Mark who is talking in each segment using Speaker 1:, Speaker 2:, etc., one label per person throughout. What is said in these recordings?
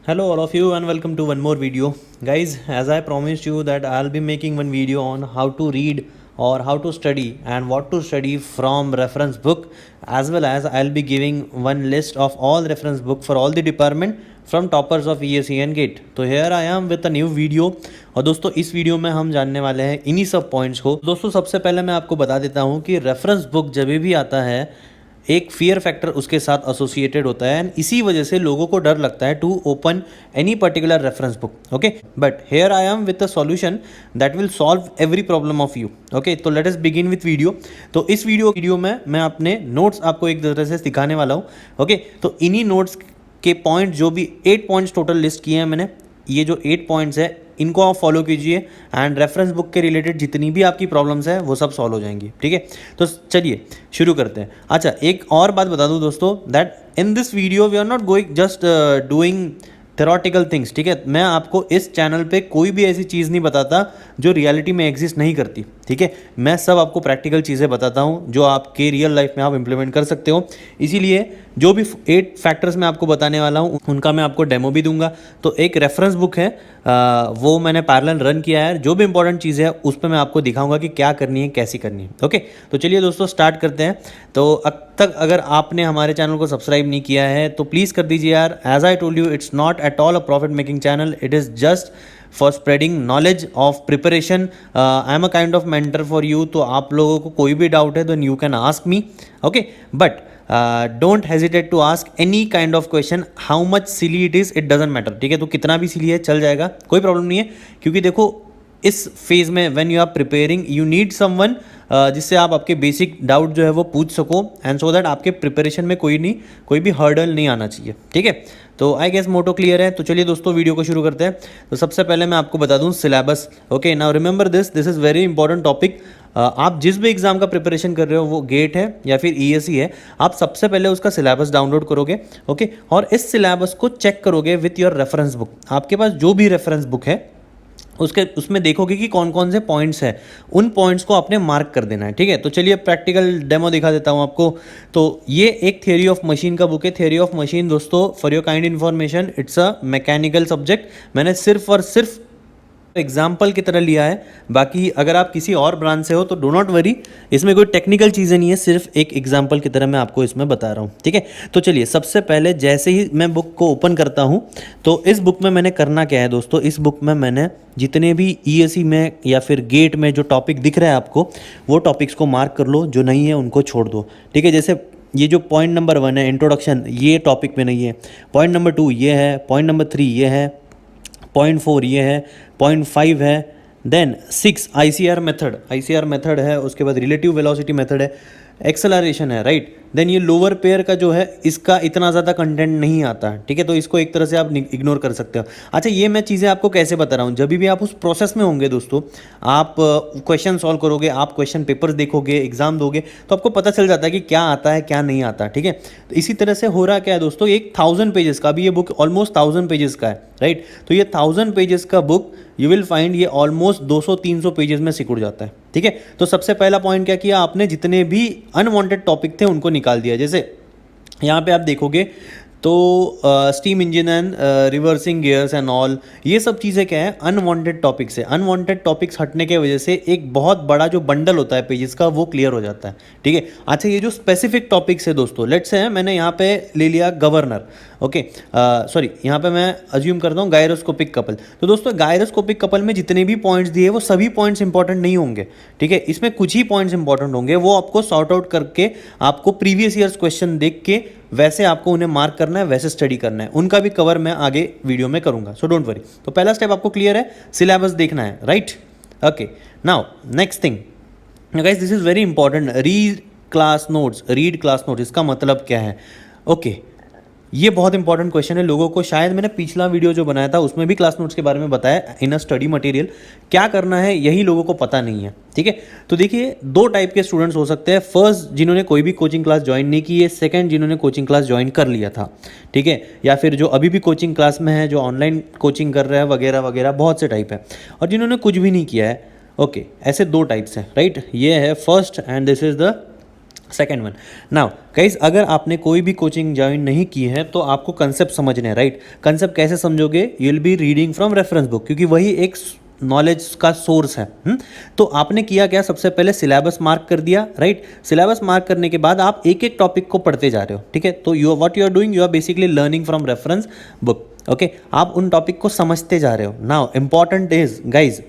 Speaker 1: Hello all of you and welcome to one more video. Guys, as I promised you that I'll be making one video on how to read or how to study and what to study from reference book, as well as I'll be giving one list of all reference book for all the department from toppers of ESE and GATE. तो here I am with a new video. और दोस्तों इस video में हम जानने वाले हैं इन्हीं सब पॉइंट्स को। दोस्तों सबसे पहले मैं आपको बता देता हूँ कि रेफरेंस बुक जब भी आता है एक फियर फैक्टर उसके साथ एसोसिएटेड होता है एंड इसी वजह से लोगों को डर लगता है to open any particular reference book. Okay, but here I am with a solution that will solve every problem of you. Okay, तो let us begin with video. तो इस वीडियो में मैं अपने नोट्स आपको एक तरह से दिखाने वाला हूँ. ओके, तो इन्हीं नोट्स के पॉइंट जो भी 8 पॉइंट्स टोटल लिस्ट किए हैं मैंने, ये जो 8 पॉइंट्स है इनको आप फॉलो कीजिए एंड रेफरेंस बुक के रिलेटेड जितनी भी आपकी प्रॉब्लम्स है वो सब सॉल्व हो जाएंगी. ठीक है, तो चलिए शुरू करते हैं. अच्छा, एक और बात बता दूं दोस्तों that in this video we are not going just doing theoretical things. ठीक है, मैं आपको इस चैनल पे कोई भी ऐसी चीज़ नहीं बताता जो रियलिटी में एग्जिस्ट नहीं करती. ठीक है, मैं सब आपको प्रैक्टिकल चीज़ें बताता हूँ जो आपके रियल लाइफ में आप इंप्लीमेंट कर सकते हो. इसीलिए जो भी 8 फैक्टर्स मैं आपको बताने वाला हूँ उनका मैं आपको डेमो भी दूंगा. तो एक रेफरेंस बुक है, वो मैंने पैरेलल रन किया है. जो भी इंपॉर्टेंट चीज़ है उस पर मैं आपको दिखाऊंगा कि क्या करनी है, कैसी करनी है. ओके, तो चलिए दोस्तों स्टार्ट करते हैं. तो अब तक अगर आपने हमारे चैनल को सब्सक्राइब नहीं किया है तो प्लीज़ कर दीजिए यार. As I told you, it's not at all a profit making channel, it is just for spreading knowledge of preparation. I am a kind of mentor for you. तो आप लोगों को कोई भी डाउट है तो you can ask me. Okay, but don't hesitate to ask any kind of question. How much silly it is, it doesn't matter. ठीक है, तो कितना भी सिली है चल जाएगा, कोई प्रॉब्लम नहीं है. क्योंकि देखो इस फेज़ में when you are preparing you need someone जिससे आप आपके बेसिक डाउट जो है वो पूछ सको एंड सो दैट आपके प्रिपरेशन में कोई भी हर्डल नहीं आना चाहिए. ठीक है, तो आई गेस मोटो क्लियर है. तो चलिए दोस्तों वीडियो को शुरू करते हैं. तो सबसे पहले मैं आपको बता दूं syllabus. Okay, now remember this is very important topic. आप जिस भी एग्जाम का प्रिपरेशन कर रहे हो, वो गेट है या फिर ईएसई है, आप सबसे पहले उसका सिलेबस डाउनलोड करोगे. ओके, और इस सिलेबस को चेक करोगे विथ योर रेफरेंस बुक. आपके पास जो भी रेफरेंस बुक है उसमें देखोगे कि कौन कौन से पॉइंट्स हैं, उन पॉइंट्स को आपने मार्क कर देना है. ठीक है, तो चलिए प्रैक्टिकल डेमो दिखा देता हूँ आपको. तो ये एक थ्योरी ऑफ मशीन का बुक है. थ्योरी ऑफ मशीन दोस्तों for your kind information it's a mechanical subject. मैंने सिर्फ और सिर्फ एग्जाम्पल की तरह लिया है. बाकी अगर आप किसी और ब्रांच से हो तो डो नॉट वरी, इसमें कोई टेक्निकल चीज़ें नहीं है, सिर्फ एक एग्जाम्पल की तरह मैं आपको इसमें बता रहा हूँ. ठीक है, तो चलिए सबसे पहले जैसे ही मैं बुक को ओपन करता हूँ तो इस बुक में मैंने करना क्या है दोस्तों, इस बुक में मैंने जितने भी ईएसई में या फिर गेट में जो टॉपिक दिख रहा है आपको, वो टॉपिक्स को मार्क कर लो, जो नहीं है उनको छोड़ दो. ठीक है, जैसे ये जो पॉइंट नंबर 1 है इंट्रोडक्शन, ये टॉपिक में नहीं है. पॉइंट नंबर 2 ये है, पॉइंट नंबर 3 ये है, पॉइंट 4 ये है, पॉइंट 5 है, देन 6 आईसीआर मेथड है, उसके बाद रिलेटिव वेलोसिटी मेथड है, एक्सेलरेशन है, राइट. देन ये लोअर पेयर का जो है इसका इतना ज़्यादा कंटेंट नहीं आता है. ठीक है, तो इसको एक तरह से आप इग्नोर कर सकते हो. अच्छा, ये मैं चीज़ें आपको कैसे बता रहा हूँ, जब भी आप उस प्रोसेस में होंगे दोस्तों, आप क्वेश्चन सॉल्व करोगे, आप क्वेश्चन पेपर्स देखोगे, एग्जाम दोगे, तो आपको पता चल जाता है कि क्या आता है क्या नहीं आता. ठीक है, तो इसी तरह से हो रहा क्या है दोस्तों, एक 1000 पेजेस का, अभी ये बुक ऑलमोस्ट 1000 पेजेस का है, राइट. तो ये 1000 पेजेस का बुक यू विल फाइंड ये ऑलमोस्ट 200-300 पेजेस में सिकुड़ जाता है. ठीक है, तो सबसे पहला पॉइंट क्या किया आपने, जितने भी अनवांटेड टॉपिक थे उनको निकाल दिया. जैसे यहाँ पे आप देखोगे तो steam engine and reversing gears and all, ये सब चीज़ें क्या है, अनवांटेड टॉपिक्स है. अनवांटेड टॉपिक्स हटने के वजह से एक बहुत बड़ा जो बंडल होता है पेजेस का वो क्लियर हो जाता है. ठीक है, अच्छा ये जो स्पेसिफिक टॉपिक्स है दोस्तों, लेट्स से मैंने यहाँ पे ले लिया गवर्नर. ओके, सॉरी, यहाँ पे मैं अज्यूम करता हूँ गायरोस्कोपिक कपल. तो दोस्तों गायरोस्कोपिक कपल में जितने भी पॉइंट्स दिए वो सभी पॉइंट्स इंपॉर्टेंट नहीं होंगे. ठीक है, इसमें कुछ ही पॉइंट्स इंपॉर्टेंट होंगे, वो आपको सॉर्ट आउट करके आपको प्रीवियस ईयर्स क्वेश्चन देख के वैसे आपको उन्हें मार्क करना है, वैसे स्टडी करना है. उनका भी कवर मैं आगे वीडियो में करूंगा, सो डोंट वरी. तो पहला स्टेप आपको क्लियर है, सिलेबस देखना है, right. Okay, now next thing guys, this is very important. Read class notes, इसका मतलब क्या है. ओके, ये बहुत इंपॉर्टेंट क्वेश्चन है. लोगों को शायद मैंने पिछला वीडियो जो बनाया था उसमें भी क्लास नोट्स के बारे में बताया इन अ स्टडी मटेरियल. क्या करना है यही लोगों को पता नहीं है. ठीक है, तो देखिए 2 टाइप के स्टूडेंट्स हो सकते हैं. फर्स्ट जिन्होंने कोई भी कोचिंग क्लास ज्वाइन नहीं की है, सेकंड जिन्होंने कोचिंग क्लास ज्वाइन कर लिया था. ठीक है, या फिर जो अभी भी कोचिंग क्लास में है, जो ऑनलाइन कोचिंग कर रहा है वगैरह वगैरह, बहुत से टाइप है. और जिन्होंने कुछ भी नहीं किया है. ओके, ऐसे 2 टाइप्स हैं, राइट. ये है first and this is the second one, now guys अगर आपने कोई भी कोचिंग ज्वाइन नहीं की है तो आपको कंसेप्ट समझने हैं, राइट। कंसेप्ट कैसे समझोगे, you will be reading from reference book, क्योंकि वही एक नॉलेज का सोर्स है। तो आपने किया क्या, सबसे पहले सिलेबस मार्क कर दिया, राइट। सिलेबस मार्क करने के बाद आप एक एक टॉपिक को पढ़ते जा रहे हो, ठीक है। तो you what you are doing, you are basically learning from reference book, okay. आप उन टॉपिक को समझते जा रहे हो। Now important is guys,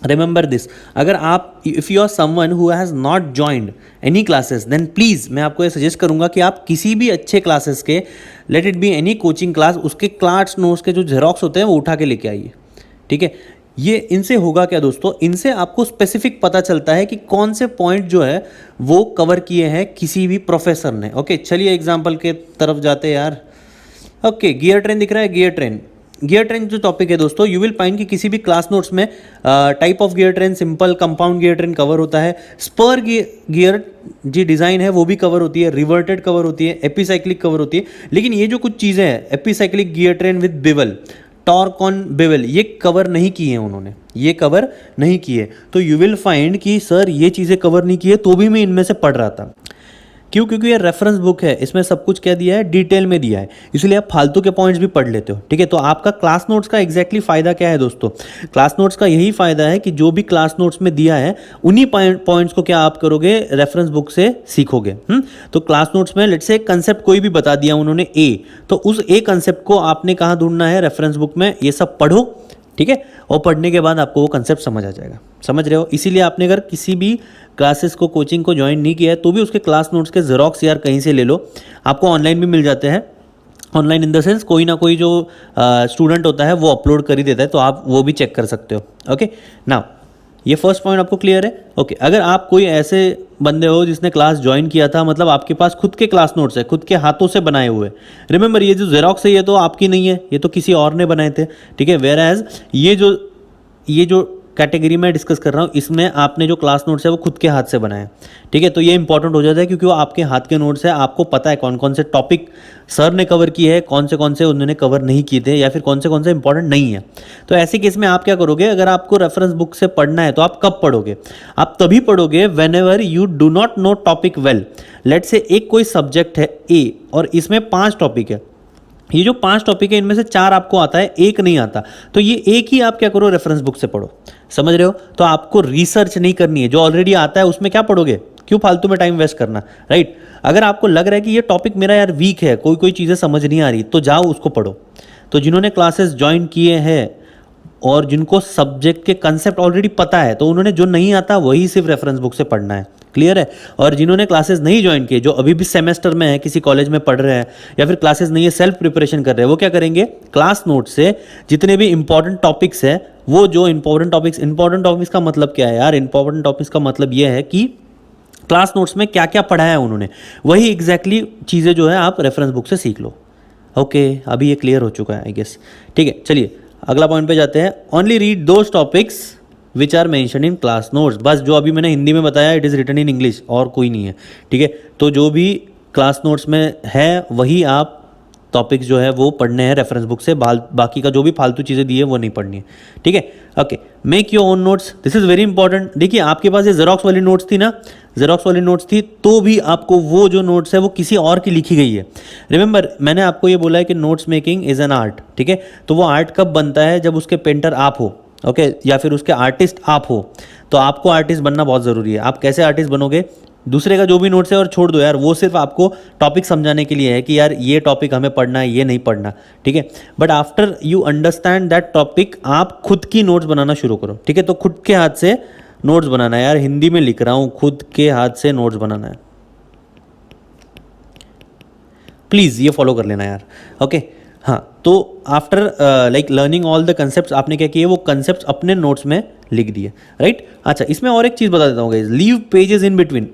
Speaker 1: remember this, अगर आप if you are someone who has not joined any classes, then please मैं आपको ये सजेस्ट करूंगा कि आप किसी भी अच्छे क्लासेस के, let it be any coaching class, उसके क्लास नोट्स के जो जेरोक्स होते हैं वो उठा के लेके आइए, ठीक है। ये इनसे होगा क्या दोस्तों, इनसे आपको स्पेसिफिक पता चलता है कि कौन से पॉइंट जो है वो कवर किए हैं किसी भी प्रोफेसर ने, ओके। चलिए एग्जाम्पल के तरफ जाते हैं यार, ओके। गियर ट्रेन दिख रहा है, गियर ट्रेन। गियर ट्रेन जो टॉपिक है दोस्तों, यू विल फाइंड कि किसी भी क्लास नोट्स में type of gear train, simple, compound gear train cover होता है। स्पर गियर जी डिज़ाइन है वो भी कवर होती है, रिवर्टेड कवर होती है, एपीसाइक्लिक कवर होती है। लेकिन ये जो कुछ चीज़ें हैं, epicyclic gear train with bevel, torque on bevel, ये कवर नहीं किए हैं उन्होंने, ये कवर नहीं किए। तो यू विल फाइंड कि सर ये चीज़ें कवर नहीं किए, तो भी मैं इनमें से पढ़ रहा था। क्यों, क्योंकि ये रेफरेंस बुक है, इसमें सब कुछ क्या दिया है, डिटेल में दिया है, इसलिए आप फालतू के पॉइंट्स भी पढ़ लेते हो, ठीक है। तो आपका क्लास नोट्स का एग्जैक्टली फ़ायदा क्या है दोस्तों, क्लास नोट्स का यही फ़ायदा है कि जो भी क्लास नोट्स में दिया है उन्हीं पॉइंट्स को क्या आप करोगे, रेफरेंस बुक से सीखोगे। तो क्लास नोट्स में लेट्स से कंसेप्ट कोई भी बता दिया उन्होंने ए, तो उस ए कंसेप्ट को आपने कहाँ ढूंढना है, रेफरेंस बुक में। ये सब पढ़ो, ठीक है, और पढ़ने के बाद आपको वो कंसेप्ट समझ आ जाएगा, समझ रहे हो। इसीलिए आपने अगर किसी भी क्लासेस को, कोचिंग को ज्वाइन नहीं किया है तो भी उसके क्लास नोट्स के जेरोक्स यार कहीं से ले लो, आपको ऑनलाइन भी मिल जाते हैं। ऑनलाइन इन द सेंस कोई ना कोई जो स्टूडेंट होता है वो अपलोड कर ही देता है, तो आप वो भी चेक कर सकते हो, ओके। नाउ ये फर्स्ट पॉइंट आपको क्लियर है, ओके। अगर आप कोई ऐसे बंदे हो जिसने क्लास ज्वाइन किया था, मतलब आपके पास खुद के क्लास नोट्स है, खुद के हाथों से बनाए हुए, रिमेंबर ये जो जेरोक्स है ये तो आपकी नहीं है, ये तो किसी और ने बनाए थे, ठीक है। वेयर एज ये जो कैटेगरी में डिस्कस कर रहा हूँ, इसमें आपने जो क्लास नोट्स है वो खुद के हाथ से बनाए, ठीक है। तो ये इंपॉर्टेंट हो जाता है क्योंकि वो आपके हाथ के नोट्स है, आपको पता है कौन कौन से टॉपिक सर ने कवर किए हैं, कौन से उन्होंने कवर नहीं किए थे, या फिर कौन से इंपॉर्टेंट नहीं है। तो ऐसे केस में आप क्या करोगे, अगर आपको रेफरेंस बुक से पढ़ना है तो आप कब पढ़ोगे, आप तभी पढ़ोगे whenever you do not know topic well. Late से एक कोई सब्जेक्ट है ए और इसमें 5 टॉपिक है, ये जो 5 टॉपिक है इनमें से 4 आपको आता है, एक नहीं आता, तो ये एक ही आप क्या करो, रेफरेंस बुक से पढ़ो, समझ रहे हो। तो आपको रिसर्च नहीं करनी है, जो ऑलरेडी आता है उसमें क्या पढ़ोगे, क्यों फालतू में टाइम वेस्ट करना, राइट। अगर आपको लग रहा है कि ये टॉपिक मेरा यार वीक है, कोई चीज़ें समझ नहीं आ रही, तो जाओ उसको पढ़ो। तो जिन्होंने क्लासेस ज्वाइन किए हैं और जिनको सब्जेक्ट के कंसेप्ट ऑलरेडी पता है, तो उन्होंने जो नहीं आता वही सिर्फ रेफरेंस बुक से पढ़ना है, क्लियर है। और जिन्होंने क्लासेस नहीं ज्वाइन किए, जो अभी भी सेमेस्टर में है, किसी कॉलेज में पढ़ रहे हैं, या फिर क्लासेस नहीं है, सेल्फ प्रिपरेशन कर रहे हैं, वो क्या करेंगे, क्लास नोट से जितने भी इंपॉर्टेंट टॉपिक्स है, वो जो इंपॉर्टेंट टॉपिक्स का मतलब क्या है यार, इंपॉर्टेंट टॉपिक्स का मतलब ये है कि क्लास नोट्स में क्या क्या पढ़ा है उन्होंने, वही एग्जैक्टली चीज़ें जो है आप रेफरेंस बुक से सीख लो, ओके। अभी ये क्लियर हो चुका है आई गेस, ठीक है। चलिए अगला पॉइंट पे जाते हैं, only read those topics which are mention in class notes. बस जो अभी मैंने हिंदी में बताया, it is written in English, और कोई नहीं है, ठीक है। तो जो भी क्लास नोट्स में है वही आप टॉपिक्स जो है वो पढ़ने हैं रेफरेंस बुक से, बाकी का जो भी फालतू चीज़ें दी है वो नहीं पढ़नी है, ठीक है, okay. Make your own notes, this is very important. देखिए आपके पास ये जेरोक्स वाली नोट्स थी ना, जेरोक्स वाली नोट्स थी, तो भी आपको वो जो नोट्स है वो किसी और की लिखी गई है। रिमेंबर मैंने आपको ये बोला है कि notes making is an art, ठीक है। तो वो आर्ट कब बनता है, जब उसके पेंटर आप हो, ओके, या फिर उसके आर्टिस्ट आप हो। तो आपको आर्टिस्ट बनना बहुत ज़रूरी है। आप कैसे आर्टिस्ट बनोगे, दूसरे का जो भी नोट्स है और छोड़ दो यार, वो सिर्फ आपको टॉपिक समझाने के लिए है कि यार ये टॉपिक हमें पढ़ना है, ये नहीं पढ़ना, ठीक है। But after you understand that topic, आप खुद की नोट्स बनाना शुरू करो, ठीक है। तो खुद के हाथ से नोट्स बनाना है यार, हिंदी में लिख रहा हूँ, खुद के हाथ से नोट्स बनाना है, प्लीज़ ये फॉलो कर लेना यार, ओके। हाँ, तो after like learning all the concept, आपने क्या किया, वो कंसेप्ट अपने नोट्स में लिख दिए, राइट। अच्छा, इसमें और एक चीज़ बता देता हूँ guys, leave pages in between.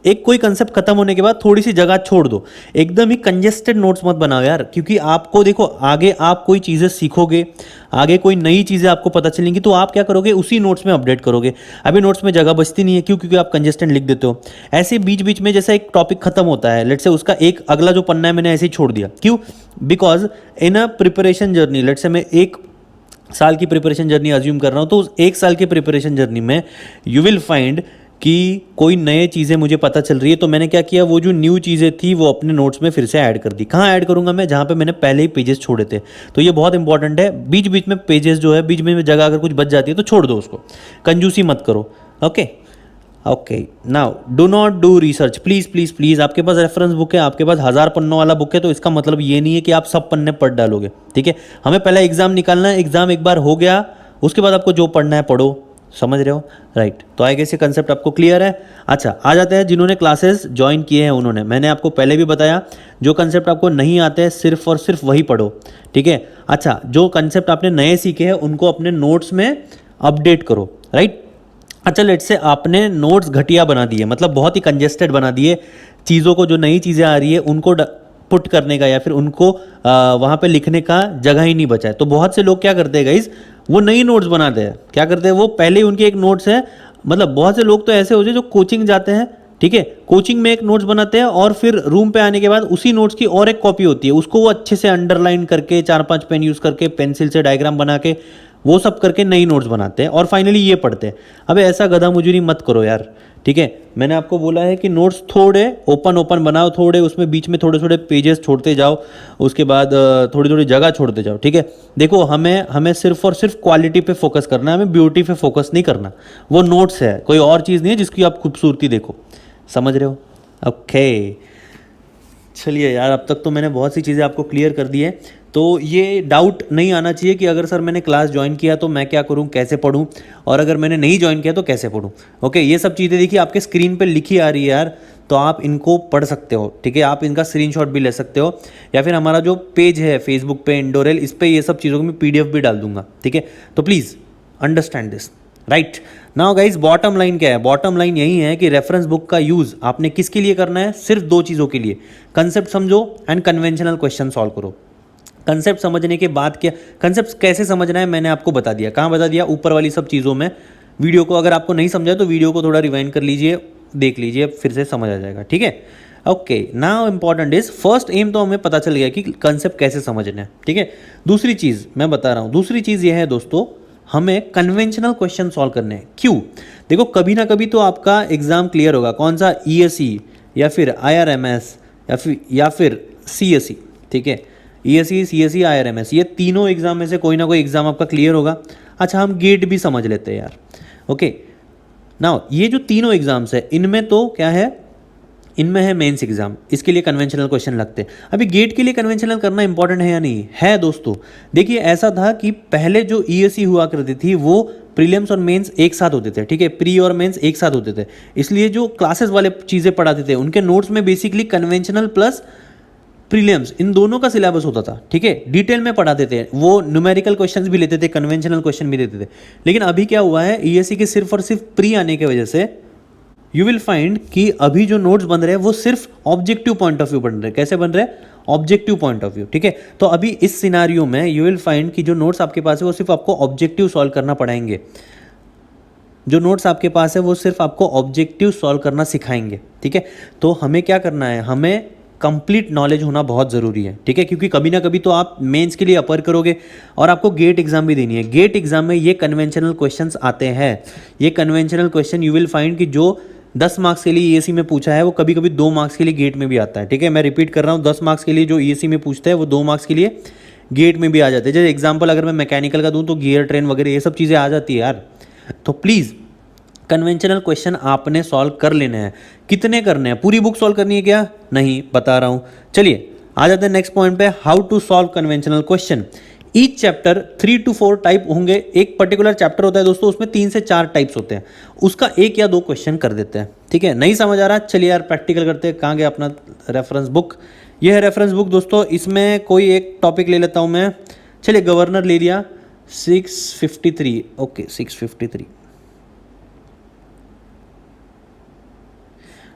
Speaker 1: एक कोई कंसेप्ट खत्म होने के बाद थोड़ी सी जगह छोड़ दो, एकदम ही कंजेस्टेड नोट्स मत बनाओ यार, क्योंकि आपको देखो आगे आप कोई चीज़ें सीखोगे, आगे कोई नई चीज़ें आपको पता चलेंगी, तो आप क्या करोगे, उसी नोट्स में अपडेट करोगे। अभी नोट्स में जगह बचती नहीं है, क्यों, क्योंकि आप कंजेस्टेड लिख देते हो। ऐसे बीच बीच में जैसा एक टॉपिक खत्म होता है, लेट से उसका एक अगला जो पन्ना है मैंने ऐसे ही छोड़ दिया, क्यों, because in a preparation journey, late से मैं 1 साल की प्रिपरेशन जर्नी अज्यूम कर रहा हूँ, तो उस 1 साल की प्रिपरेशन जर्नी में यू विल फाइंड कि कोई नए चीज़ें मुझे पता चल रही है, तो मैंने क्या किया, वो जो न्यू चीज़ें थी वो अपने नोट्स में फिर से ऐड कर दी। कहाँ ऐड करूँगा मैं, जहाँ पे मैंने पहले ही पेजेस छोड़े थे। तो ये बहुत इंपॉर्टेंट है, बीच बीच में पेजेस जो है, बीच में जगह अगर कुछ बच जाती है तो छोड़ दो उसको, कंजूसी मत करो। Okay okay, now do not do research, please please please. आपके पास रेफरेंस बुक है, आपके पास 1000 पन्नों वाला बुक है, तो इसका मतलब ये नहीं है कि आप सब पन्ने पढ़ डालोगे। ठीक है, हमें पहला एग्जाम निकालना है, एग्जाम एक बार हो गया उसके बाद आपको जो पढ़ना है पढ़ो। समझ रहे हो, राइट। तो आई गेस ये कंसेप्ट आपको क्लियर है। अच्छा, आ जाते हैं जिन्होंने क्लासेस ज्वाइन किए हैं उन्होंने, मैंने आपको पहले भी बताया, जो कंसेप्ट आपको नहीं आते हैं सिर्फ और सिर्फ वही पढ़ो। ठीक है, अच्छा, जो कंसेप्ट आपने नए सीखे हैं उनको अपने नोट्स में अपडेट करो, राइट। अच्छा, लेट से आपने नोट्स घटिया बना दिए, मतलब बहुत ही कंजेस्टेड बना दिए चीज़ों को, जो नई चीज़ें आ रही है उनको पुट करने का या फिर उनको वहाँ पे लिखने का जगह ही नहीं बचा है। तो बहुत से लोग क्या करते हैं गाइस, वो नई नोट्स बनाते हैं। क्या करते हैं, वो पहले ही उनके एक नोट्स है, मतलब बहुत से लोग तो ऐसे होते हैं जो कोचिंग जाते हैं, ठीक है, कोचिंग में एक नोट्स बनाते हैं और फिर रूम पे आने के बाद उसी नोट्स की और एक कॉपी होती है, उसको वो अच्छे से अंडरलाइन करके 4-5 पेन यूज़ करके पेंसिल से डायग्राम बना के वो सब करके नई नोट्स बनाते हैं और फाइनली ये पढ़ते हैं। अबे ऐसा गधा मुझे नहीं मत करो यार। ठीक है, मैंने आपको बोला है कि नोट्स थोड़े ओपन ओपन बनाओ, थोड़े उसमें बीच में थोड़े थोड़े पेजेस छोड़ते जाओ, उसके बाद थोड़ी थोड़ी जगह छोड़ते जाओ। ठीक है, देखो हमें सिर्फ और सिर्फ क्वालिटी पे फोकस करना है, हमें ब्यूटी पे फोकस नहीं करना। वो नोट्स है, कोई और चीज़ नहीं है जिसकी आप खूबसूरती देखो। समझ रहे हो? ओके, चलिए यार, अब तक तो मैंने बहुत सी चीज़ें आपको क्लियर कर दी है। तो ये डाउट नहीं आना चाहिए कि अगर सर मैंने क्लास ज्वाइन किया तो मैं क्या करूं, कैसे पढूं, और अगर मैंने नहीं ज्वाइन किया तो कैसे पढूं। ओके, ये सब चीज़ें देखिए आपके स्क्रीन पे लिखी आ रही है यार, तो आप इनको पढ़ सकते हो। ठीक है, आप इनका स्क्रीनशॉट भी ले सकते हो, या फिर हमारा जो पेज है फेसबुक पे इंडोरेल, इस पर ये सब चीज़ों की मैं PDF भी डाल दूंगा। ठीक है, तो please understand this, right. Now guys, bottom line क्या है? बॉटम लाइन यही है कि रेफरेंस बुक का यूज़ आपने किसके लिए करना है? सिर्फ 2 चीज़ों के लिए, कंसेप्ट समझो एंड कन्वेंशनल क्वेश्चन सॉल्व करो। कंसेप्ट समझने के बाद क्या, कंसेप्ट कैसे समझना है मैंने आपको बता दिया। कहाँ बता दिया? ऊपर वाली सब चीज़ों में। वीडियो को अगर आपको नहीं समझा तो वीडियो को थोड़ा रिवाइंड कर लीजिए, देख लीजिए, फिर से समझ आ जाएगा। ठीक है, okay. Now important is, first M तो हमें पता चल गया कि कंसेप्ट कैसे समझना है। ठीक है, दूसरी चीज़ मैं बता रहा हूँ, दूसरी चीज़ ये है दोस्तों, हमें कन्वेंशनल क्वेश्चन सॉल्व करने हैं। क्यों? देखो, कभी ना कभी तो आपका एग्जाम क्लियर होगा, कौन सा, ESE या फिर IRMS या फिर CSE। ठीक है, ESE, CSE, IRMS, ये तीनों एग्जाम में से कोई ना कोई एग्जाम आपका क्लियर होगा। अच्छा, हम गेट भी समझ लेते हैं यार। ओके, नाउ ये जो तीनों एग्जाम्स है, इनमें तो क्या है, इनमें है मेंस एग्जाम, इसके लिए कन्वेंशनल क्वेश्चन लगते हैं। अभी गेट के लिए कन्वेंशनल करना इंपॉर्टेंट है या नहीं है दोस्तों? देखिए, ऐसा था कि पहले जो ESE हुआ करती थी वो प्रीलिम्स और मेंस एक साथ होते थे। ठीक है, प्री और मेंस एक साथ होते थे, इसलिए जो क्लासेस वाले चीज़ें पढ़ाते थे उनके नोट्स में बेसिकली कन्वेंशनल प्लस प्रीलिम्स इन दोनों का सिलेबस होता था। ठीक है, डिटेल में पढ़ाते थे, वो न्यूमेरिकल क्वेश्चंस भी लेते थे, कन्वेंशनल क्वेश्चन भी देते थे। लेकिन अभी क्या हुआ है, ESE के सिर्फ और सिर्फ प्री आने की वजह से यू विल फाइंड कि अभी जो नोट्स बन रहे हैं वो सिर्फ ऑब्जेक्टिव पॉइंट ऑफ व्यू बन रहे हैं। कैसे बन रहे हैं? Objective point of view. ठीक है, तो अभी इस सिनारियो में यू विल फाइंड कि जो नोट्स आपके पास है वो सिर्फ आपको ऑब्जेक्टिव सॉल्व करना पड़ेंगे। जो नोट्स आपके पास है वो सिर्फ आपको ऑब्जेक्टिव सॉल्व करना सिखाएंगे। ठीक है, तो हमें क्या करना है, हमें कंप्लीट नॉलेज होना बहुत ज़रूरी है। ठीक है, क्योंकि कभी ना कभी तो आप मेंस के लिए अपर करोगे और आपको गेट एग्जाम भी देनी है। गेट एग्जाम में ये कन्वेंशनल क्वेश्चंस आते हैं। ये conventional question you will find कि जो 10 मार्क्स के लिए ESE में पूछा है वो कभी कभी 2 मार्क्स के लिए गेट में भी आता है। ठीक है, मैं रिपीट कर रहा हूँ, 10 मार्क्स के लिए जो ESE में पूछते हैं वो 2 मार्क्स के लिए गेट में भी आ जाते हैं। जैसे एग्जाम्पल अगर मैं मैकेनिकल का दूँ तो गियर ट्रेन वगैरह ये सब चीज़ें आ जाती है यार। तो प्लीज़ कन्वेंशनल क्वेश्चन आपने सॉल्व कर लेने हैं। कितने करने हैं? पूरी बुक सॉल्व करनी है क्या? नहीं, बता रहा हूँ। चलिए आ जाते हैं नेक्स्ट पॉइंट पे, how to solve conventional question. Each chapter 3 to 4 type होंगे। एक पर्टिकुलर चैप्टर होता है दोस्तों, उसमें 3 से 4 टाइप्स होते हैं, उसका 1 या 2 क्वेश्चन कर देते हैं। ठीक है, नहीं समझ आ रहा, चलिए यार प्रैक्टिकल करते हैं। कहाँ गया अपना रेफरेंस बुक? ये है रेफरेंस बुक दोस्तों, इसमें कोई एक टॉपिक ले लेता हूँ मैं। चलिए, गवर्नर ले लिया, 653। ओके, 653,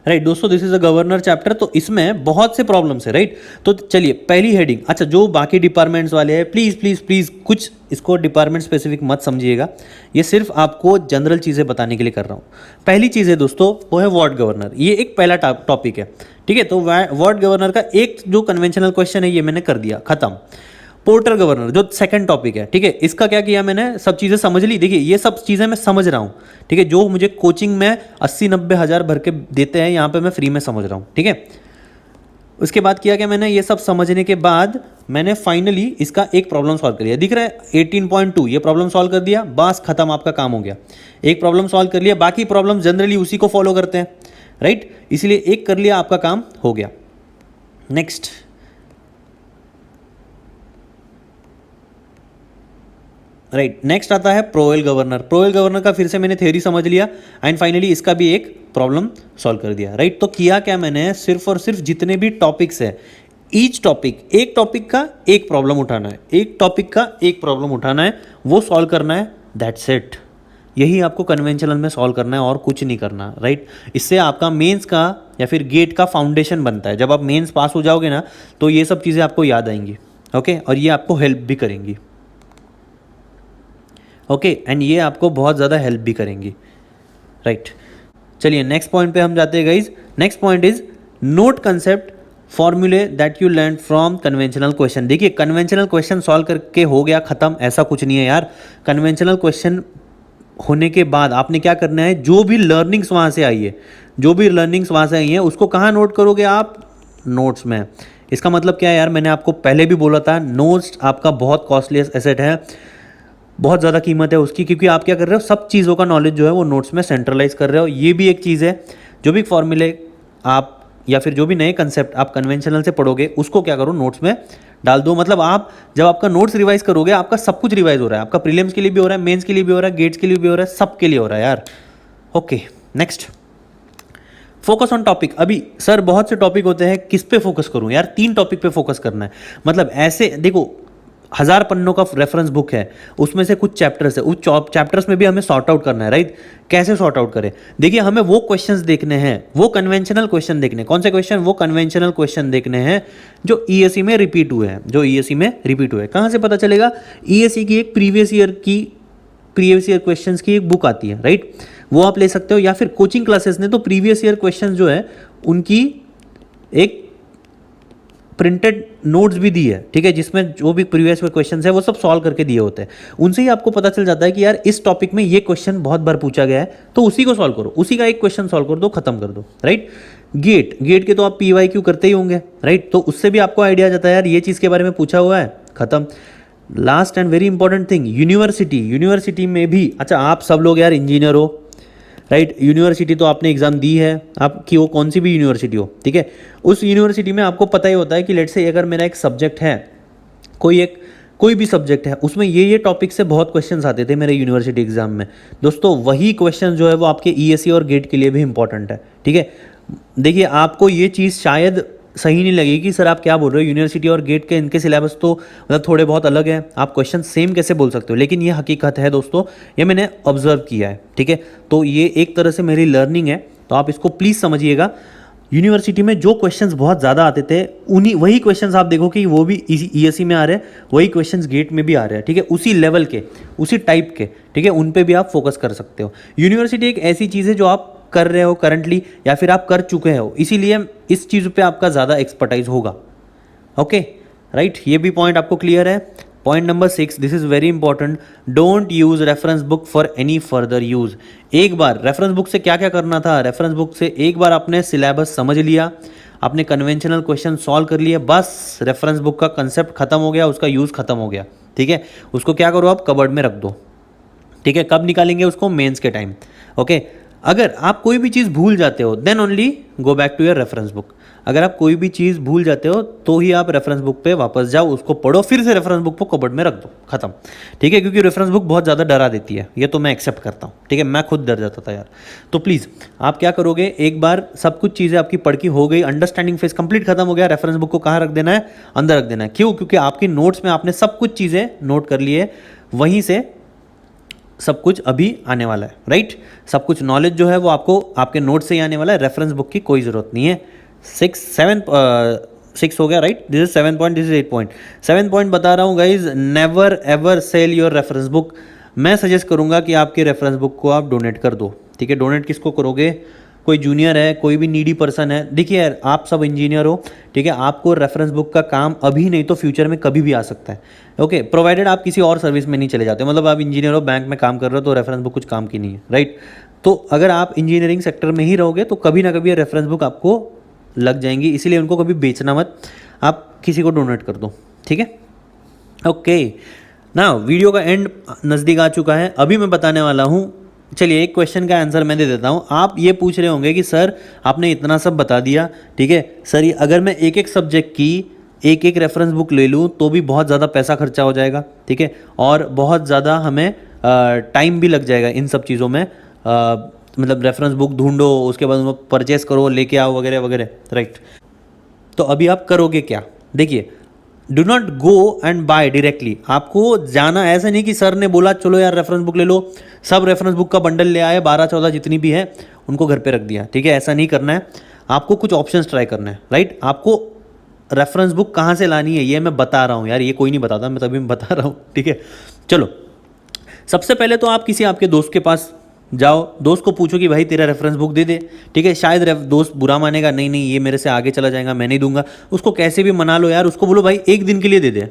Speaker 1: राइट दोस्तों, this is a governor chapter. तो इसमें बहुत से प्रॉब्लम्स है, राइट। तो चलिए पहली हेडिंग, अच्छा जो बाकी डिपार्टमेंट्स वाले हैं प्लीज़ प्लीज़ प्लीज़ कुछ इसको डिपार्टमेंट स्पेसिफिक मत समझिएगा, ये सिर्फ आपको जनरल चीज़ें बताने के लिए कर रहा हूँ। पहली चीज़ है दोस्तों, वो है वार्ड गवर्नर। ये एक पहला टॉपिक है। ठीक है, तो वार्ड गवर्नर का एक जो कन्वेंशनल क्वेश्चन है ये मैंने कर दिया, खत्म। पोर्टर गवर्नर जो सेकंड टॉपिक है, ठीक है, इसका क्या किया मैंने, सब चीज़ें समझ ली। देखिए ये सब चीज़ें मैं समझ रहा हूँ, ठीक है, जो मुझे कोचिंग में 80-90 हज़ार भर के देते हैं, यहाँ पे मैं फ्री में समझ रहा हूँ, ठीक है। उसके बाद किया क्या मैंने, ये सब समझने के बाद मैंने फाइनली इसका एक प्रॉब्लम सॉल्व कर लिया। दिख रहा है 18.2, ये प्रॉब्लम सॉल्व कर दिया, बस खत्म, आपका काम हो गया। एक प्रॉब्लम सॉल्व कर लिया, बाकी प्रॉब्लम जनरली उसी को फॉलो करते हैं, राइट, इसलिए एक कर लिया, आपका काम हो गया। नेक्स्ट, राइट, नेक्स्ट आता है प्रोवेल गवर्नर। प्रोवेल गवर्नर का फिर से मैंने थ्योरी समझ लिया एंड फाइनली इसका भी एक प्रॉब्लम सॉल्व कर दिया, राइट। तो किया क्या मैंने, सिर्फ और सिर्फ जितने भी टॉपिक्स है, ईच टॉपिक, एक टॉपिक का एक प्रॉब्लम उठाना है, एक टॉपिक का एक प्रॉब्लम उठाना है, वो सॉल्व करना है, दैट्स इट। यही आपको कन्वेंशनल में सॉल्व करना है और कुछ नहीं करना, राइट। इससे आपका मेंस का या फिर गेट का फाउंडेशन बनता है। जब आप मेंस पास हो जाओगे ना, तो ये सब चीज़ें आपको याद आएंगी, ओके, और ये आपको हेल्प भी करेंगी, ओके, एंड ये आपको बहुत ज़्यादा हेल्प भी करेंगी, राइट। चलिए नेक्स्ट पॉइंट पे हम जाते हैं guys. Next point is note concept फॉर्मूले that you learn from conventional question. देखिए कन्वेंशनल क्वेश्चन सॉल्व करके हो गया खत्म, ऐसा कुछ नहीं है यार। कन्वेंशनल क्वेश्चन होने के बाद आपने क्या करना है, जो भी लर्निंग्स वहाँ से आई है, जो भी लर्निंग्स वहाँ से आई हैं, उसको कहाँ नोट करोगे आप, नोट्स में। इसका मतलब क्या है यार, मैंने आपको पहले भी बोला था, नोट्स आपका बहुत कॉस्टली एसेट है, बहुत ज़्यादा कीमत है उसकी, क्योंकि आप क्या कर रहे हो, सब चीज़ों का नॉलेज जो है वो नोट्स में सेंट्रलाइज कर रहे हो। ये भी एक चीज़ है, जो भी फॉर्मूले आप या फिर जो भी नए कंसेप्ट आप कन्वेंशनल से पढ़ोगे, उसको क्या करो, नोट्स में डाल दो। मतलब आप जब आपका नोट्स रिवाइज करोगे, आपका सब कुछ रिवाइज हो रहा है, आपका प्रीलिम्स के लिए भी हो रहा है, मेंस के लिए भी हो रहा है, गेट्स के लिए भी हो रहा है, सब के लिए हो रहा है यार, okay. Next, focus on topic. अभी सर बहुत से टॉपिक होते हैं, किस पे फोकस करूं यार, 3 टॉपिक पे फोकस करना है। मतलब ऐसे देखो, 1000 पन्नों का रेफरेंस बुक है, उसमें से कुछ चैप्टर्स है, उस चैप्टर्स में भी हमें सॉर्ट आउट करना है, राइट। कैसे सॉर्ट आउट करें, देखिए हमें वो क्वेश्चंस देखने हैं, वो कन्वेंशनल क्वेश्चन देखने। कौन से क्वेश्चन, वो कन्वेंशनल क्वेश्चन देखने हैं जो ईएससी में रिपीट हुए हैं, जो ईएससी में रिपीट हुए हैं। कहाँ से पता चलेगा, ईएससी की एक प्रीवियस ईयर क्वेश्चंस की एक बुक आती है, राइट, वो आप ले सकते हो। या फिर कोचिंग क्लासेस ने तो प्रीवियस ईयर क्वेश्चंस जो है उनकी एक प्रिंटेड नोट्स भी दी है, ठीक है, जिसमें जो भी प्रीवियस क्वेश्चन है वो सब सॉल्व करके दिए होते हैं। उनसे ही आपको पता चल जाता है कि यार इस टॉपिक में ये क्वेश्चन बहुत बार पूछा गया है, तो उसी को सॉल्व करो, उसी का एक क्वेश्चन सॉल्व कर दो, खत्म कर दो, राइट। गेट के तो आप PYQ करते ही होंगे, राइट, तो उससे भी आपको आइडिया आ जाता है यार ये चीज़ के बारे में पूछा हुआ है, खत्म। Last and very important thing, university में भी, अच्छा आप सब लोग यार इंजीनियर हो, राइट, यूनिवर्सिटी तो आपने एग्जाम दी है, आपकी वो कौन सी भी यूनिवर्सिटी हो, ठीक है, उस यूनिवर्सिटी में आपको पता ही होता है कि लेट्स से अगर मेरा एक सब्जेक्ट है, कोई भी सब्जेक्ट है, उसमें ये टॉपिक से बहुत क्वेश्चंस आते थे मेरे यूनिवर्सिटी एग्जाम में। दोस्तों वही क्वेश्चन जो है वो आपके ईएससी और गेट के लिए भी इंपॉर्टेंट है, ठीक है। देखिए आपको ये चीज़ शायद सही नहीं लगेगी कि सर आप क्या बोल रहे हो, यूनिवर्सिटी और गेट के इनके सिलेबस तो मतलब थोड़े बहुत अलग हैं, आप क्वेश्चन सेम कैसे बोल सकते हो, लेकिन ये हकीकत है दोस्तों, ये मैंने ऑब्जर्व किया है, ठीक है। तो ये एक तरह से मेरी लर्निंग है, तो आप इसको प्लीज़ समझिएगा। यूनिवर्सिटी में जो क्वेश्चंस बहुत ज़्यादा आते थे, वही क्वेश्चंस आप देखो कि वो भी ईएससी में आ रहे हैं, वही क्वेश्चंस गेट में भी आ रहे हैं, ठीक है, उसी लेवल के, उसी टाइप के, ठीक है, उन पे भी आप फोकस कर सकते हो। यूनिवर्सिटी एक ऐसी चीज़ है जो आप कर रहे हो करंटली या फिर आप कर चुके हो, इसीलिए इस चीज़ पे आपका ज़्यादा एक्सपर्टाइज होगा, ओके, राइट। ये भी पॉइंट आपको क्लियर है। Point number 6, this is very important, don't use reference book for any further use. एक बार रेफरेंस बुक से क्या क्या करना था, रेफरेंस बुक से एक बार आपने सिलेबस समझ लिया, आपने कन्वेंशनल क्वेश्चन सॉल्व कर लिए, बस रेफरेंस बुक का कंसेप्ट खत्म हो गया, उसका यूज़ खत्म हो गया, ठीक है। उसको क्या करो आप, कबर्ड में रख दो, ठीक है। कब निकालेंगे उसको, मेंस के टाइम, ओके। अगर आप कोई भी चीज़ भूल जाते हो, then only go back to your reference book. अगर आप कोई भी चीज़ भूल जाते हो तो ही आप रेफरेंस बुक पे वापस जाओ, उसको पढ़ो, फिर से रेफरेंस बुक को कबर्ड में रख दो, खत्म, ठीक है। क्योंकि रेफरेंस बुक बहुत ज़्यादा डरा देती है, ये तो मैं एक्सेप्ट करता हूँ, ठीक है, मैं खुद डर जाता था यार। तो प्लीज़ आप क्या करोगे, एक बार सब कुछ चीज़ें आपकी पढ़ की हो गई, अंडरस्टैंडिंग फेज कंप्लीट खत्म हो गया, रेफरेंस बुक को कहाँ रख देना है, अंदर रख देना है। क्यों, क्योंकि आपकी नोट्स में आपने सब कुछ चीज़ें नोट कर ली है, वहीं से सब कुछ अभी आने वाला है, राइट। सब कुछ नॉलेज जो है वो आपको आपके नोट से ही आने वाला है, रेफरेंस बुक की कोई ज़रूरत नहीं है। 6 हो गया, right, this is 7 point, this is 8 point. 7 point बता रहा हूँ guys, never ever sell your reference book. मैं सजेस्ट करूँगा कि आपके रेफरेंस बुक को आप डोनेट कर दो, ठीक है। डोनेट किसको करोगे, कोई जूनियर है, कोई भी नीडी पर्सन है, देखिए यार आप सब इंजीनियर हो, ठीक है, आपको रेफरेंस बुक का काम अभी नहीं तो फ्यूचर में कभी भी आ सकता है। ओके, प्रोवाइडेड आप किसी और सर्विस में नहीं चले जाते, मतलब आप इंजीनियर हो, बैंक में काम कर रहे हो, तो रेफरेंस बुक कुछ काम की नहीं है, राइट। तो अगर आप इंजीनियरिंग सेक्टर में ही रहोगे तो कभी ना कभी ये रेफरेंस बुक आपको लग जाएंगी, इसीलिए उनको कभी बेचना मत, आप किसी को डोनेट कर दो, ठीक है। ओके ना, वीडियो का एंड नज़दीक आ चुका है। अभी मैं बताने वाला हूँ, चलिए एक क्वेश्चन का आंसर मैं दे देता हूँ। आप ये पूछ रहे होंगे कि सर आपने इतना सब बता दिया, ठीक है सर, ये अगर मैं एक एक सब्जेक्ट की एक एक रेफरेंस बुक ले लूँ तो भी बहुत ज़्यादा पैसा खर्चा हो जाएगा, ठीक है, और बहुत ज़्यादा हमें टाइम भी लग जाएगा इन सब चीज़ों में, मतलब रेफरेंस बुक ढूंढो, उसके बाद उनको परचेस करो, लेके आओ, वगैरह वगैरह, राइट। तो अभी आप करोगे क्या, देखिए, do not go and buy directly. आपको जाना ऐसा नहीं कि सर ने बोला चलो यार रेफरेंस बुक ले लो, सब रेफरेंस बुक का बंडल ले आए, 12-14 जितनी भी है उनको घर पे रख दिया, ठीक है, ऐसा नहीं करना है। आपको कुछ ऑप्शंस ट्राई करना है, राइट। आपको रेफरेंस बुक कहाँ से लानी है ये मैं बता रहा हूँ यार, ये कोई नहीं बताता, मैं तभी बता रहा हूँ, ठीक है। चलो, सबसे पहले तो आप किसी आपके दोस्त के पास जाओ, दोस्त को पूछो कि भाई तेरा रेफरेंस बुक दे दे, ठीक है। शायद दोस्त बुरा मानेगा, नहीं नहीं ये मेरे से आगे चला जाएगा, मैं नहीं दूंगा। उसको कैसे भी मना लो यार, उसको बोलो भाई एक दिन के लिए दे दे,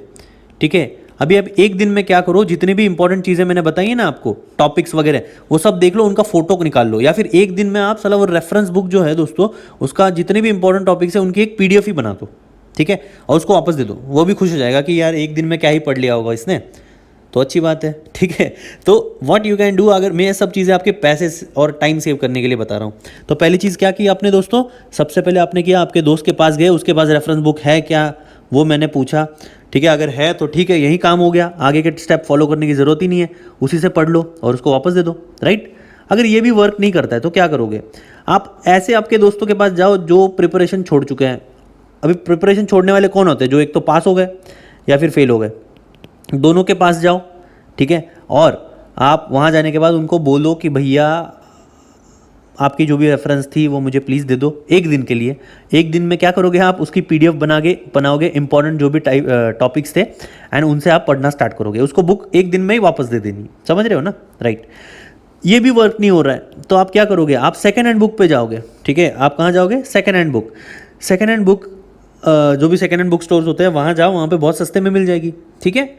Speaker 1: ठीक है। अभी आप एक दिन में क्या करो, जितनी भी इंपॉर्टेंट चीज़ें मैंने बताई है ना आपको, टॉपिक्स वगैरह, वो सब देख लो, उनका फोटो निकाल लो, या फिर एक दिन में आप साला वो रेफरेंस बुक जो है दोस्तों, उसका जितने भी इंपॉर्टेंट टॉपिक्स है उनकी एक PDF ही बना दो, ठीक है, और उसको वापस दे दो। वो भी खुश हो जाएगा कि यार एक दिन में क्या ही पढ़ लिया होगा इसने, तो अच्छी बात है, ठीक है। तो व्हाट यू कैन डू, अगर मैं ये सब चीज़ें आपके पैसे और टाइम सेव करने के लिए बता रहा हूँ, तो पहली चीज़ क्या की आपने दोस्तों, सबसे पहले आपने किया, आपके दोस्त के पास गए, उसके पास रेफरेंस बुक है क्या वो मैंने पूछा, ठीक है, अगर है तो ठीक है, यही काम हो गया, आगे के स्टेप फॉलो करने की ज़रूरत ही नहीं है, उसी से पढ़ लो और उसको वापस दे दो, राइट। अगर ये भी वर्क नहीं करता है तो क्या करोगे, आप ऐसे आपके दोस्तों के पास जाओ जो प्रिपरेशन छोड़ चुके हैं। अभी प्रिपरेशन छोड़ने वाले कौन होते हैं, जो एक तो पास हो गए या फिर फेल हो गए, दोनों के पास जाओ, ठीक है, और आप वहाँ जाने के बाद उनको बोलो कि भैया आपकी जो भी रेफरेंस थी वो मुझे प्लीज़ दे दो एक दिन के लिए। एक दिन में क्या करोगे आप, उसकी PDF बनाओगे इंपॉर्टेंट जो भी टॉपिक्स थे, एंड उनसे आप पढ़ना स्टार्ट करोगे, उसको बुक एक दिन में ही वापस दे देनी, समझ रहे हो ना, राइट। ये भी वर्क नहीं हो रहा है तो आप क्या करोगे, आप सेकेंड हैंड बुक पे जाओगे, ठीक है। आप कहाँ जाओगे, second hand book. Second hand book जो भी सेकेंड हैंड बुक स्टोर्स होते हैं वहाँ जाओ, वहाँ पे बहुत सस्ते में मिल जाएगी, ठीक है।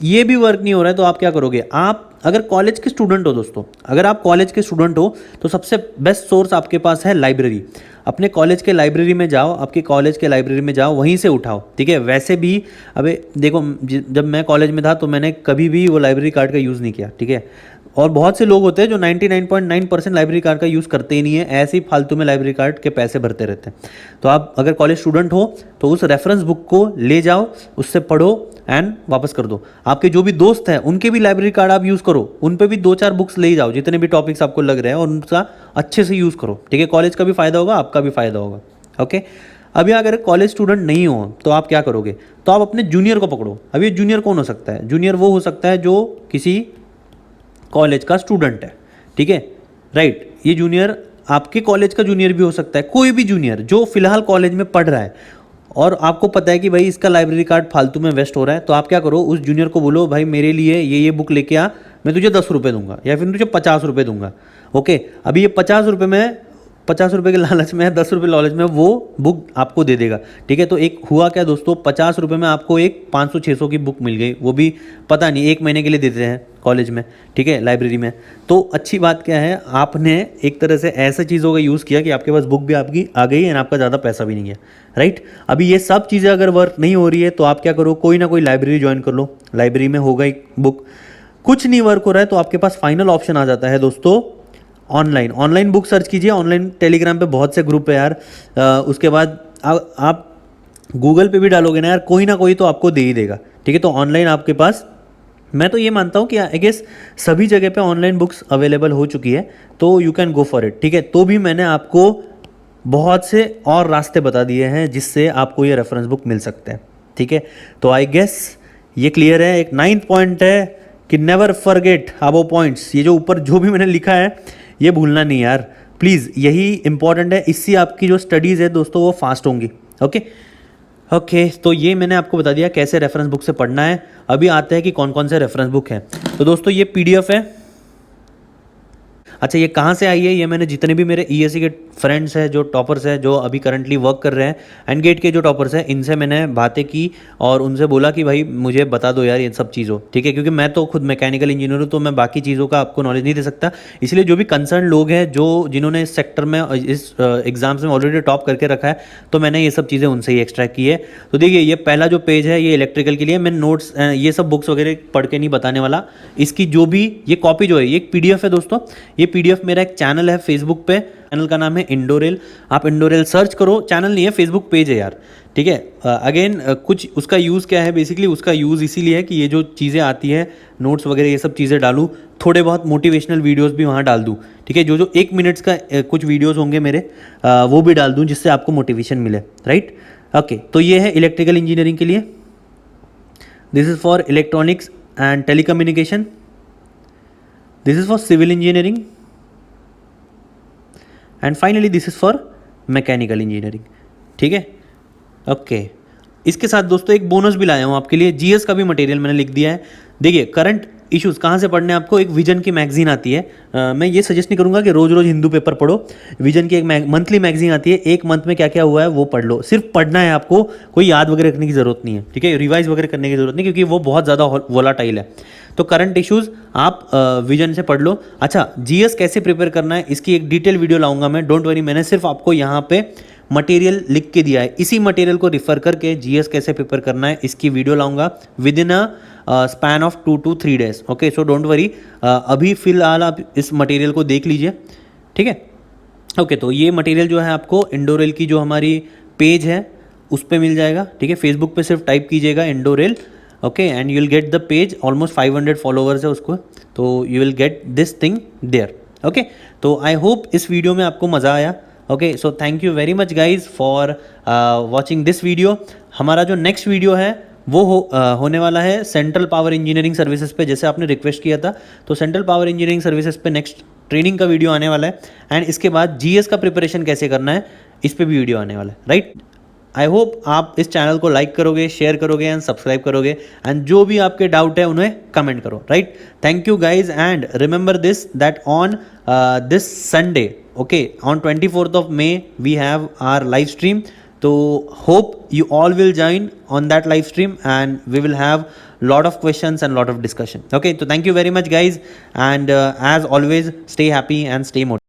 Speaker 1: ये भी वर्क नहीं हो रहा है तो आप क्या करोगे, आप अगर कॉलेज के स्टूडेंट हो दोस्तों, अगर आप कॉलेज के स्टूडेंट हो तो सबसे बेस्ट सोर्स आपके पास है लाइब्रेरी। अपने कॉलेज के लाइब्रेरी में जाओ, आपके कॉलेज के लाइब्रेरी में जाओ, वहीं से उठाओ, ठीक है। वैसे भी अबे देखो, जब मैं कॉलेज में था तो मैंने कभी भी वो लाइब्रेरी कार्ड का यूज़ नहीं किया, ठीक है। और बहुत से लोग होते हैं जो 99.9% लाइब्रेरी कार्ड का यूज़ करते ही नहीं है, ऐसे ही फालतू में लाइब्रेरी कार्ड के पैसे भरते रहते हैं। तो आप अगर कॉलेज स्टूडेंट हो तो उस रेफरेंस बुक को ले जाओ, उससे पढ़ो एंड वापस कर दो। आपके जो भी दोस्त हैं उनके भी लाइब्रेरी कार्ड आप यूज़ करो, उन पे भी 2-4 बुक्स ले जाओ, जितने भी टॉपिक्स आपको लग रहे हैं, और उनका अच्छे से यूज़ करो, ठीक है। कॉलेज का भी फ़ायदा होगा, आपका भी फ़ायदा होगा, ओके। अभी अगर कॉलेज स्टूडेंट नहीं हो तो आप क्या करोगे, तो आप अपने जूनियर को पकड़ो। अभी ये जूनियर कौन हो सकता है, जूनियर वो हो सकता है जो किसी कॉलेज का स्टूडेंट है, ठीक है, राइट। ये जूनियर आपके कॉलेज का जूनियर भी हो सकता है, कोई भी जूनियर जो फिलहाल कॉलेज में पढ़ रहा है और आपको पता है कि भाई इसका लाइब्रेरी कार्ड फालतू में वेस्ट हो रहा है, तो आप क्या करो, उस जूनियर को बोलो भाई मेरे लिए ये बुक लेके आ, मैं तुझे 10 रुपये दूंगा या फिर तुझे 50 रुपये दूंगा, ओके। अभी ये 50 रुपये में, 50 रुपये के लालच में, 10 रुपये लालच में वो बुक आपको दे देगा, ठीक है। तो एक हुआ क्या दोस्तों, 50 रुपये में आपको एक 500-600 की बुक मिल गई, वो भी पता नहीं 1 महीने के लिए देते हैं कॉलेज में, ठीक है, लाइब्रेरी में। तो अच्छी बात क्या है, आपने एक तरह से ऐसे चीज़ों का यूज़ किया कि आपके पास बुक भी आपकी आ गई एंड आपका ज़्यादा पैसा भी नहीं है, राइट। अभी ये सब चीज़ें अगर वर्क नहीं हो रही है तो आप क्या करो, कोई ना कोई लाइब्रेरी ज्वाइन कर लो, लाइब्रेरी में होगा एक बुक। कुछ नहीं वर्क हो रहा है तो आपके पास फाइनल ऑप्शन आ जाता है दोस्तों, ऑनलाइन बुक सर्च कीजिए। ऑनलाइन टेलीग्राम पे बहुत से ग्रुप है यार, उसके बाद आप गूगल पे भी डालोगे ना कोई तो आपको दे ही देगा, ठीक है। तो ऑनलाइन आपके पास, मैं तो ये मानता हूँ कि आई गेस सभी जगह पे ऑनलाइन बुक्स अवेलेबल हो चुकी है, तो you can go for it, ठीक है। तो भी मैंने आपको बहुत से और रास्ते बता दिए हैं जिससे आपको ये रेफरेंस बुक मिल सकते हैं, ठीक है। तो आई गेस ये क्लियर है। एक 9th पॉइंट है कि नेवर फॉरगेट अबव पॉइंट्स। ये जो ऊपर जो भी मैंने लिखा है ये भूलना नहीं यार, प्लीज़, यही इंपॉर्टेंट है। इससे आपकी जो स्टडीज़ है दोस्तों वो फास्ट होंगी, ओके। तो ये मैंने आपको बता दिया कैसे रेफरेंस बुक से पढ़ना है। अभी आते हैं कि कौन कौन से रेफरेंस बुक हैं। तो दोस्तों ये PDF है। अच्छा ये कहाँ से आई है, ये मैंने जितने भी मेरे ईएससी के फ्रेंड्स हैं जो टॉपर्स हैं जो अभी करंटली वर्क कर रहे हैं एंड गेट के जो टॉपर्स हैं, इनसे मैंने बातें की और उनसे बोला कि भाई मुझे बता दो यार ये सब चीज़ों, ठीक है, क्योंकि मैं तो खुद मैकेनिकल इंजीनियर हूँ तो मैं बाकी चीज़ों का आपको नॉलेज नहीं दे सकता। इसलिए जो भी कंसर्न लोग हैं जो जिन्होंने इस सेक्टर में इस एग्जाम्स में ऑलरेडी टॉप करके रखा है, तो मैंने ये सब चीज़ें उनसे ही एक्सट्रैक्ट की है। तो देखिए ये पहला जो पेज है ये इलेक्ट्रिकल के लिए, मैं नोट्स ये सब बुक्स वगैरह पढ़ के नहीं बताने वाला। इसकी जो भी ये कॉपी जो है ये एक पीडीएफ है दोस्तों। ये पीडीएफ मेरा एक चैनल है फेसबुक पे, चैनल का नाम है इंडोरेल। आप इंडोरेल सर्च करो, चैनल नहीं है फेसबुक पेज है यार, ठीक है। अगेन कुछ उसका यूज़ क्या है, बेसिकली उसका यूज़ इसीलिए है कि ये जो चीज़ें आती हैं नोट्स वगैरह ये सब चीज़ें डालूँ, थोड़े बहुत मोटिवेशनल वीडियोस भी वहाँ डाल दूँ, ठीक है। जो जो 1 मिनट्स का कुछ वीडियोस होंगे मेरे वो भी डाल दूँ जिससे आपको मोटिवेशन मिले, राइट। ओके, तो ये है इलेक्ट्रिकल इंजीनियरिंग के लिए। This is for electronics and telecommunication. This is for civil engineering and finally this is for mechanical engineering, ठीक है। ओके, इसके साथ दोस्तों एक बोनस भी लाया हूँ आपके लिए, जीएस का भी मटेरियल मैंने लिख दिया है। देखिए करंट इश्यूज़ कहाँ से पढ़ने हैं आपको, एक विजन की मैगजीन आती है। मैं ये सजेस्ट नहीं करूँगा कि रोज़ रोज़ हिंदू पेपर पढ़ो, विजन की एक मंथली मैगजीन आती है, एक मंथ में क्या क्या हुआ है वो पढ़ लो, सिर्फ पढ़ना है आपको, कोई याद वगैरह रखने की ज़रूरत नहीं है, ठीक है, रिवाइज वगैरह करने की ज़रूरत नहीं, क्योंकि वो बहुत ज़्यादा वोलाटाइल है। तो करंट इश्यूज़ आप विजन से पढ़ लो। अच्छा, जीएस कैसे प्रिपेयर करना है इसकी एक डिटेल वीडियो लाऊंगा मैं, डोंट वरी, मैंने सिर्फ आपको यहाँ पे मटेरियल लिख के दिया है, इसी मटेरियल को रिफर करके जीएस कैसे प्रिपेयर करना है इसकी वीडियो लाऊंगा with in a span of 2 to 3 days। Okay, so don't worry, अभी फिलहाल आप इस मटेरियल को देख लीजिए, ठीक है। ओके, तो ये मटेरियल जो है आपको इंडोरेल की जो हमारी पेज है उस पर मिल जाएगा, ठीक है। फेसबुक पे सिर्फ टाइप कीजिएगा इंडोरेल, okay, and you will get the page, almost 500 followers है उसको, तो you will get this thing there, okay. तो आई होप इस वीडियो में आपको मज़ा आया। Okay, so thank you very much guys for watching this video. हमारा जो नेक्स्ट वीडियो है वो होने वाला है सेंट्रल पावर इंजीनियरिंग सर्विसेज पे, जैसे आपने रिक्वेस्ट किया था, तो सेंट्रल पावर इंजीनियरिंग सर्विसेज पे नेक्स्ट ट्रेनिंग का वीडियो आने वाला है। एंड इसके बाद जीएस का प्रिपरेशन कैसे करना है इस पे भी वीडियो आने वाला है, राइट। आई होप आप इस चैनल को लाइक करोगे, शेयर करोगे एंड सब्सक्राइब करोगे, एंड जो भी आपके डाउट है उन्हें कमेंट करो, right. Thank you guys, and remember this that on this Sunday, okay, on 24th of May we have our live stream, so hope you all will join on that live stream and we will have lot of questions and lot of discussion, okay। So thank you very much guys, and as always stay happy and stay motivated.